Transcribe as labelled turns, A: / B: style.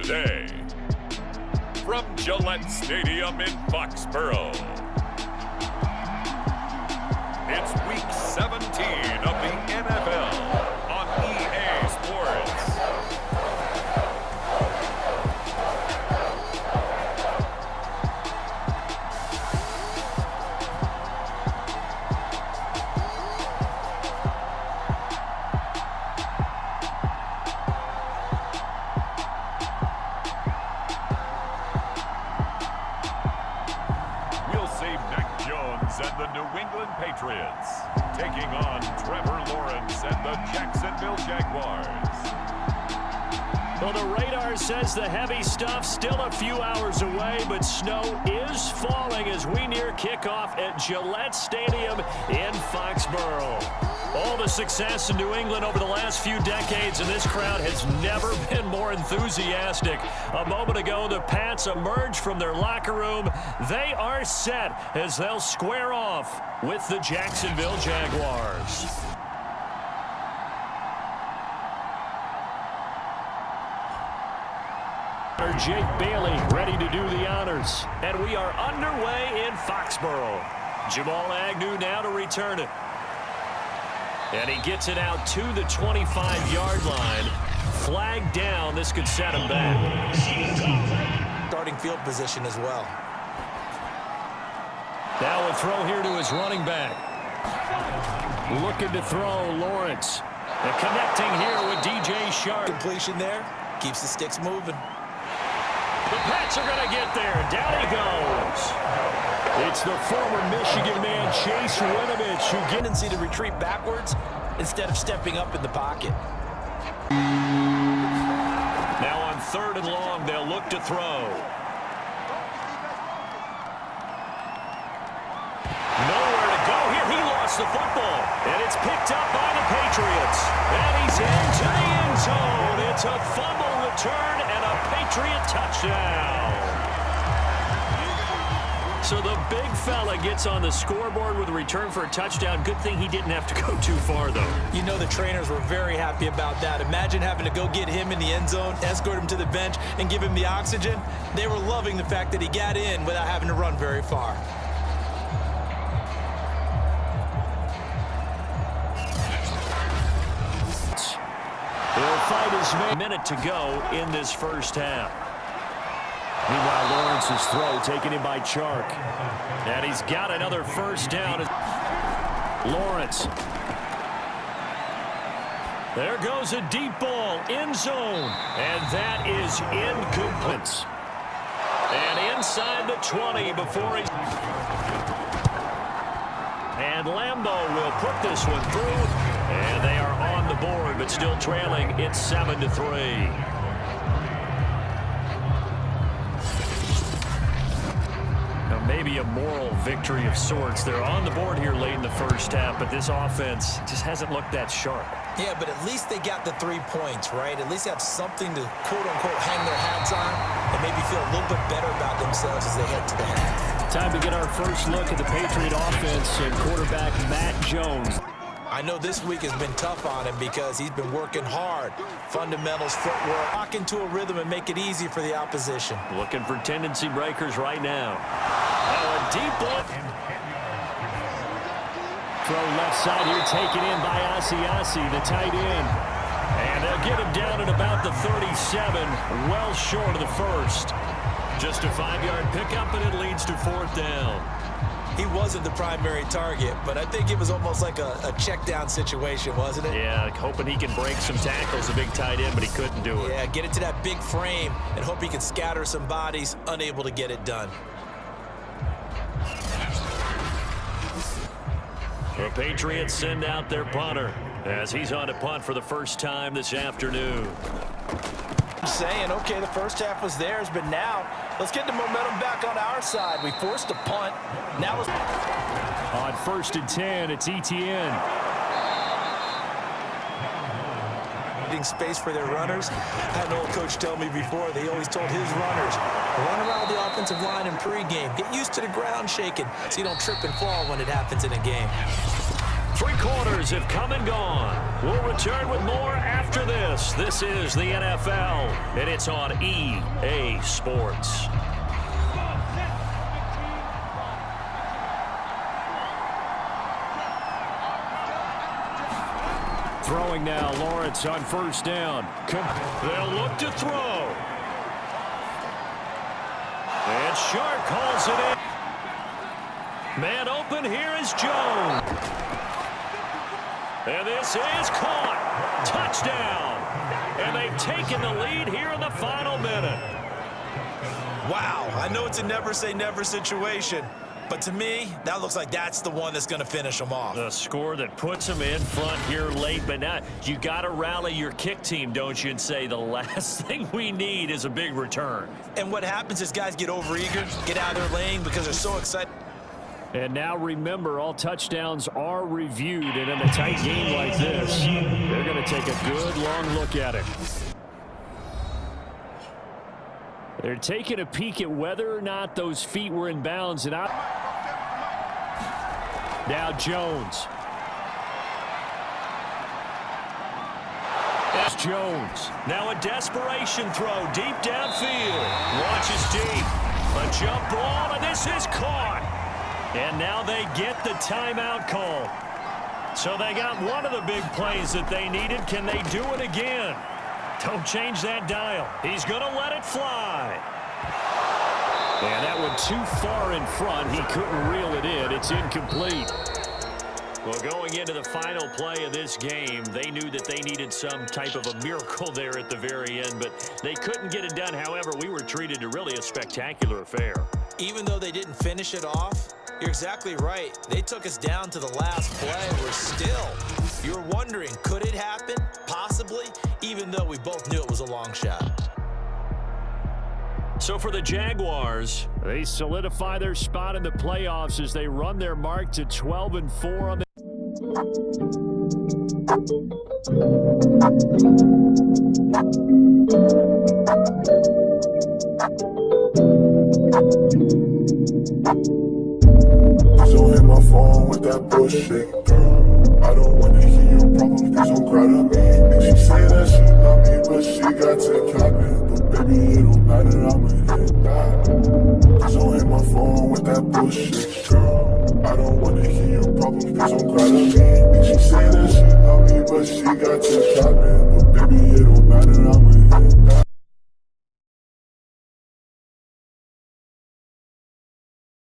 A: today. From Gillette Stadium in Foxborough, it's Week 17 of the NFL on EA Sports. And the New England Patriots taking on Trevor Lawrence and the Jacksonville Jaguars.
B: Well, the radar says the heavy stuff still a few hours away, but snow is falling as we near kickoff at Gillette Stadium in Foxborough. All the success in New England over the last few decades, and this crowd has never been more enthusiastic. A moment ago, the Pats emerged from their locker room. They are set as they'll square off with the Jacksonville Jaguars. Jake Bailey ready to do the honors. And we are underway in Foxborough. Jamal Agnew now to return it. And he gets it out to the 25-yard line. Flag down. This could set him back.
C: Starting field position as well.
B: Now a throw here to his running back. Looking to throw Lawrence. And connecting here with DJ Sharp.
C: Completion there. Keeps the sticks moving.
B: The Pats are going to get there. Down he goes. It's the former Michigan man, Chase Winovich, who gets
C: tendency to retreat backwards instead of stepping up in the pocket.
B: Now on 3rd and long, they'll look to throw. Nowhere to go here. He lost the football. And it's picked up by the Patriots. And he's into the end zone. It's a fumble return and a Patriot touchdown. So the big fella gets on the scoreboard with a return for a touchdown. Good thing he didn't have to go too far, though.
C: You know the trainers were very happy about that. Imagine having to go get him in the end zone, escort him to the bench, and give him the oxygen. They were loving the fact that he got in without having to run very far.
B: He'll fight his man. Minute to go in this first half. Meanwhile, Lawrence's throw taken in by Chark. And he's got another first down. Lawrence. There goes a deep ball, end zone. And that is incomplete. And inside the 20 before he... And Lambeau will put this one through. And they are on the board, but still trailing. It's 7-3. Maybe a moral victory of sorts. They're on the board here late in the first half, but this offense just hasn't looked that sharp.
C: Yeah, but at least they got the 3 points, right? At least have something to, quote-unquote, hang their hats on and maybe feel a little bit better about themselves as they head to the half.
B: Time to get our first look at the Patriot offense and quarterback Matt Jones.
C: I know this week has been tough on him because he's been working hard. Fundamentals, footwork, lock into a rhythm and make it easy for the opposition.
B: Looking for tendency breakers right now. Oh, a deep ball. Throw left side here, taken in by Asiasi, the tight end. And they'll get him down at about the 37, well short of the first. Just a 5-yard pickup, and it leads to 4th down.
C: He wasn't the primary target, but I think it was almost like a check down situation, wasn't it?
B: Yeah, hoping he can break some tackles, a big tight end, but he couldn't do it.
C: Yeah, get it to that big frame and hope he can scatter some bodies, unable to get it done.
B: The Patriots send out their punter as he's on to punt for the first time this afternoon.
C: I'm saying, okay, the first half was theirs, but now let's get the momentum back on our side. We forced a punt. Now let's...
B: On 1st and 10, it's ETN.
C: Space for their runners. I had an old coach tell me before, they always told his runners, run around the offensive line in pregame. Get used to the ground shaking so you don't trip and fall when it happens in a game.
B: Three quarters have come and gone. We'll return with more after this. This is the NFL, and it's on EA Sports. Throwing now, Lawrence on first down. They'll look to throw. And Shark calls it in. Man open, here is Jones. And this is caught. Touchdown. And they've taken the lead here in the final minute.
C: Wow, I know it's a never-say-never situation, but to me, that looks like that's the one that's going to finish them off.
B: The score that puts them in front here late, but now you got to rally your kick team, don't you, and say the last thing we need is a big return.
C: And what happens is guys get overeager, get out of their lane because they're so excited.
B: And now remember, all touchdowns are reviewed, and in a tight game like this, they're going to take a good long look at it. They're taking a peek at whether or not those feet were in bounds. And now Jones. That's Jones. Now a desperation throw deep downfield. Watches deep. A jump ball, and this is caught. And now they get the timeout call. So they got one of the big plays that they needed. Can they do it again? Don't change that dial. He's going to let it fly. And that one too far in front. He couldn't reel it in. It's incomplete. Well, going into the final play of this game, they knew that they needed some type of a miracle there at the very end, but they couldn't get it done. However, we were treated to really a spectacular affair.
C: Even though they didn't finish it off, you're exactly right. They took us down to the last play. We're still, you're wondering, could it happen? Possibly, even though we both knew it was a long shot.
B: So for the Jaguars, they solidify their spot in the playoffs as they run their mark to 12-4 on the
D: So hit my phone with that bullshit, girl. I don't wanna hear your problems, please don't cry to me. And she say that she love me, but she got to capping. But baby, it don't matter, I'ma hit that. So hit my phone with that bullshit, girl. I don't wanna hear your problems, please don't cry to me. And she say that she love me, but she got to capping. But baby, it don't matter, I'ma hit that.